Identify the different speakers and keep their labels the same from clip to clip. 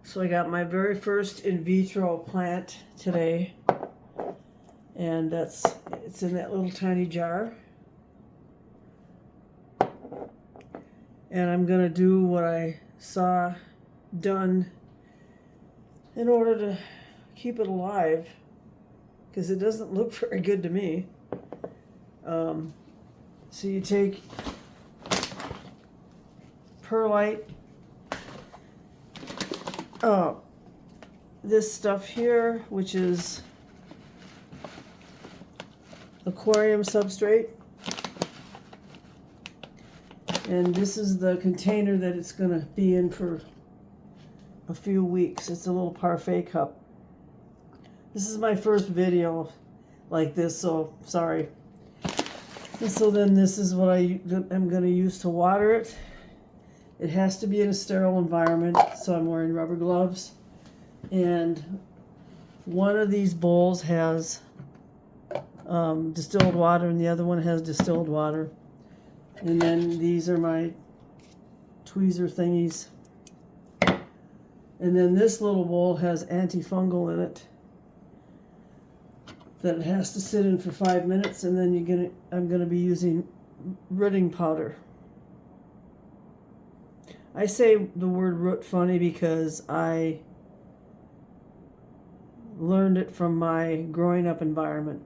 Speaker 1: So I got my very first in vitro plant today, and it's in that little tiny jar. And I'm gonna do what I saw done in order to keep it alive, because it doesn't look very good to me. So you take perlite, this stuff here, which is aquarium substrate, and this is the container that it's going to be in for a few weeks. It's a little parfait cup. This is my first video like this, so sorry. And so then this is what I'm going to use to water it. It has to be in a sterile environment, so I'm wearing rubber gloves. And one of these bowls has distilled water, and the other one has distilled water. And then these are my tweezer thingies. And then this little bowl has antifungal in it that it has to sit in for 5 minutes, and then I'm gonna be using rooting powder. I say the word root funny because I learned it from my growing up environment.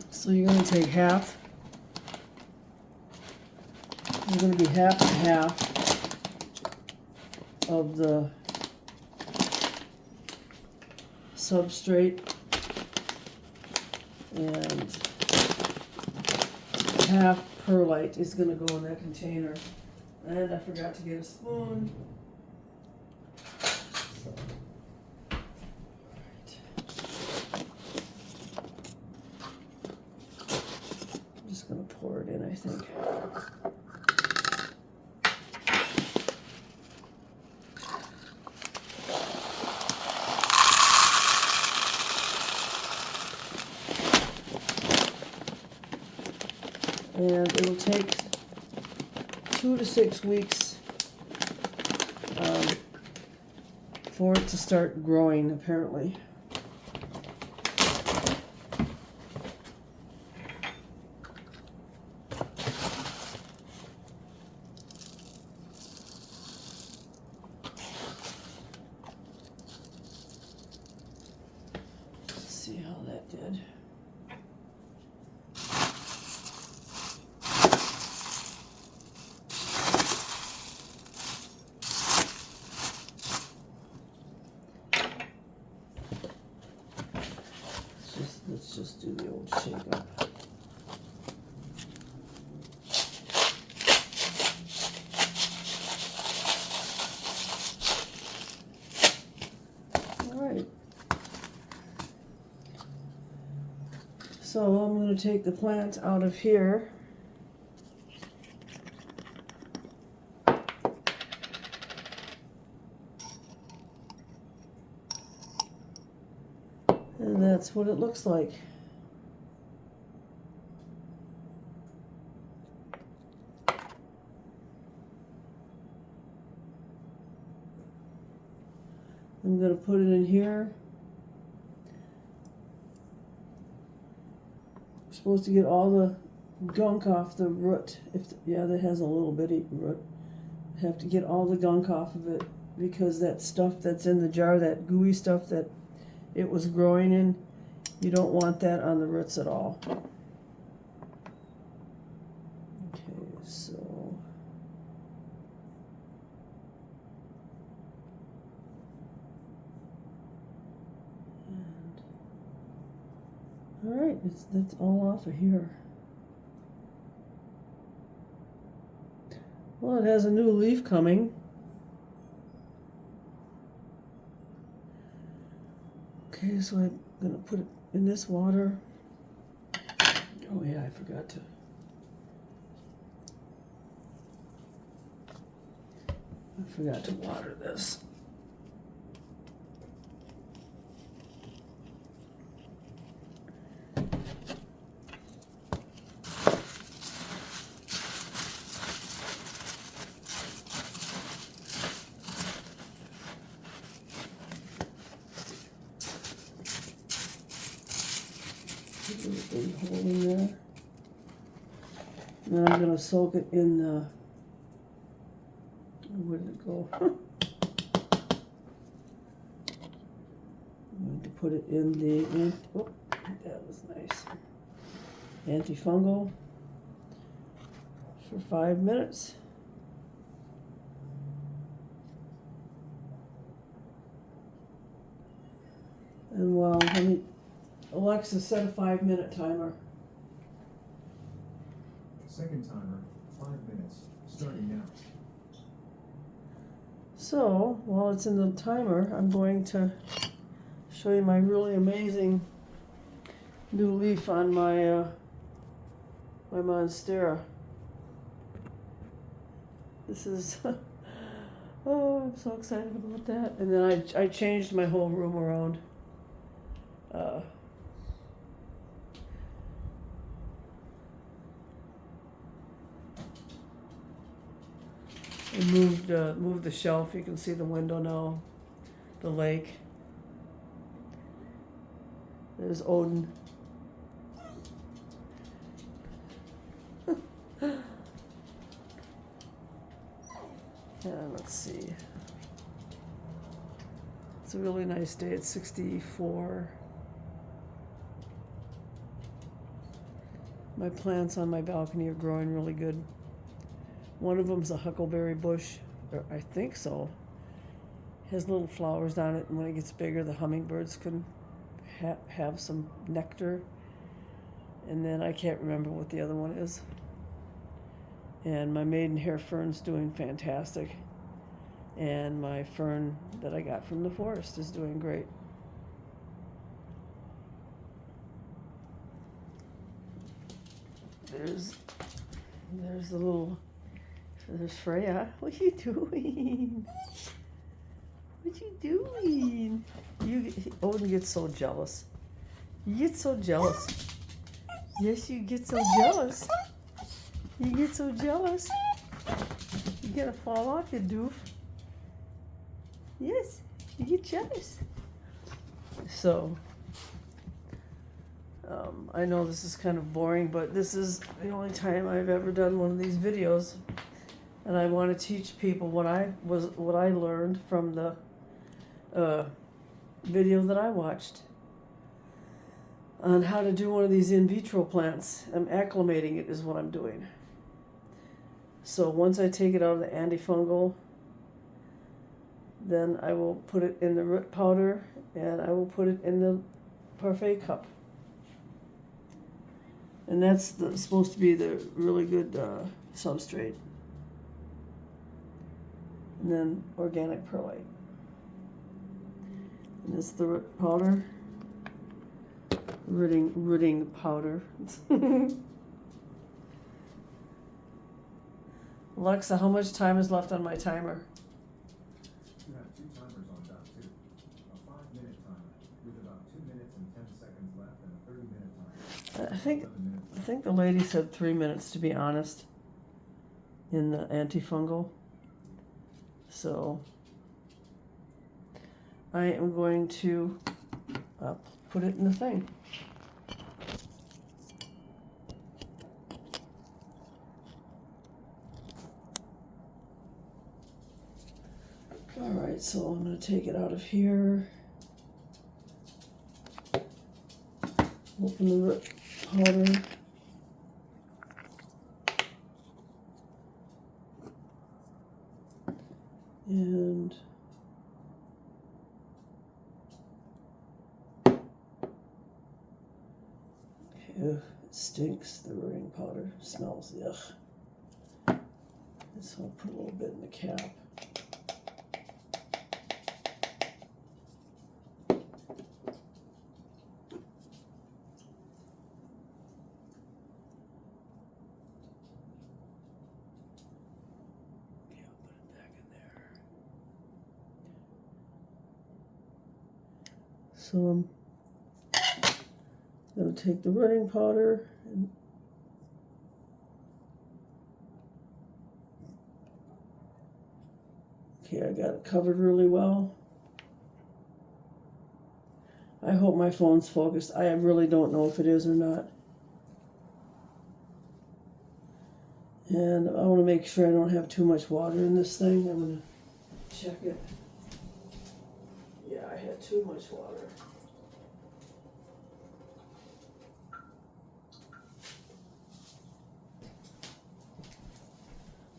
Speaker 1: So you're going to take half. You're going to be half and half of the substrate and half perlite is going to go in that container. And I forgot to get a spoon. So, I'm just going to pour it in, I think. And it'll take 2 to 6 weeks for it to start growing, apparently. Let's see how that did. Let's just do the old shake up. All right. So I'm going to take the plant out of here. And that's what it looks like. I'm going to put it in here. We're supposed to get all the gunk off the root. Yeah, that has a little bitty root. Have to get all the gunk off of it, because that stuff that's in the jar, that gooey stuff that it was growing in, you don't want that on the roots at all. Okay, so all right, that's all off of here. Well, it has a new leaf coming. Okay, so I'm going to put it in this water. Oh yeah, I forgot to. Water this. a big hole in there. And then I'm going to soak it in the, where did it go? I'm going to put it in the, oh, that was nice, antifungal for 5 minutes. And while, Alexa, set a 5-minute timer.
Speaker 2: Second timer, 5 minutes, starting now.
Speaker 1: So, while it's in the timer, I'm going to show you my really amazing new leaf on my my Monstera. This is, oh, I'm so excited about that. And then I changed my whole room around. I moved the shelf. You can see the window now, the lake. There's Odin. And let's see. It's a really nice day. It's 64. My plants on my balcony are growing really good. One of them's a huckleberry bush, or I think so. It has little flowers on it, and when it gets bigger, the hummingbirds can have some nectar. And then I can't remember what the other one is. And my maidenhair fern's doing fantastic. And my fern that I got from the forest is doing great. There's the little, there's Freya. What you doing? What you doing? Odin gets so jealous. You get so jealous. Yes, you get so jealous. You get so jealous. You're gonna fall off, you doof. Yes, you get jealous. So, I know this is kind of boring, but this is the only time I've ever done one of these videos, and I want to teach people what I learned from the video that I watched on how to do one of these in vitro plants. I'm acclimating it is what I'm doing. So once I take it out of the antifungal, then I will put it in the root powder and I will put it in the parfait cup. And that's supposed to be the really good substrate. And then organic perlite. And it's the root powder. Rooting powder. Alexa, how much time is left on my timer?
Speaker 2: You have 2 timers on dot 2. A 5-minute timer with about 2 minutes and 10 seconds left and a 30-minute timer.
Speaker 1: I think the lady said 3 minutes, to be honest, in the antifungal. So I am going to put it in the thing. All right, so I'm going to take it out of here. Open the root powder. And it stinks, the rooting powder. It smells, yuck. So I'll put a little bit in the cap. So I'm going to take the rooting powder and okay, I got it covered really well. I hope my phone's focused. I really don't know if it is or not. And I want to make sure I don't have too much water in this thing. I'm going to check it. Yeah, I had too much water.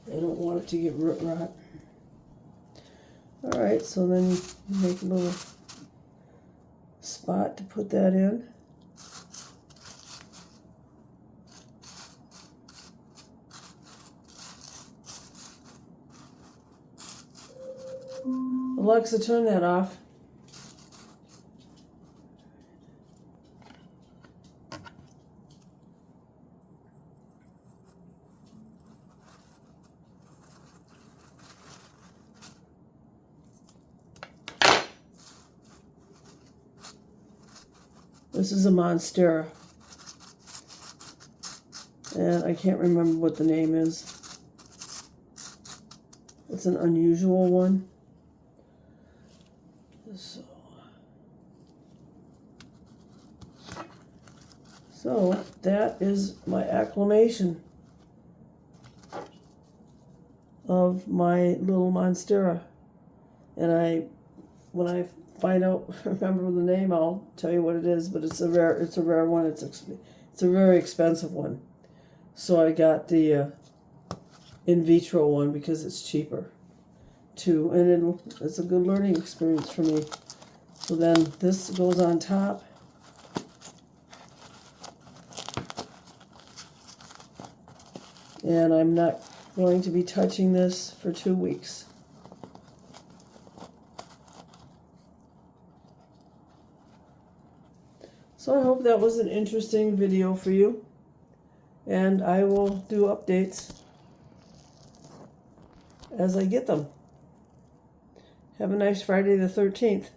Speaker 1: I don't want it to get root rot. Alright, so then you make a little spot to put that in. Alexa, turn that off. This is a Monstera, and I can't remember what the name is. It's an unusual one. So that is my acclimation of my little Monstera. And when I find out, remember the name, I'll tell you what it is. But it's a rare one. It's a very expensive one. So I got the in vitro one because it's cheaper too, and it's a good learning experience for me. So then this goes on top. And I'm not going to be touching this for 2 weeks. So I hope that was an interesting video for you. And I will do updates as I get them. Have a nice Friday the 13th.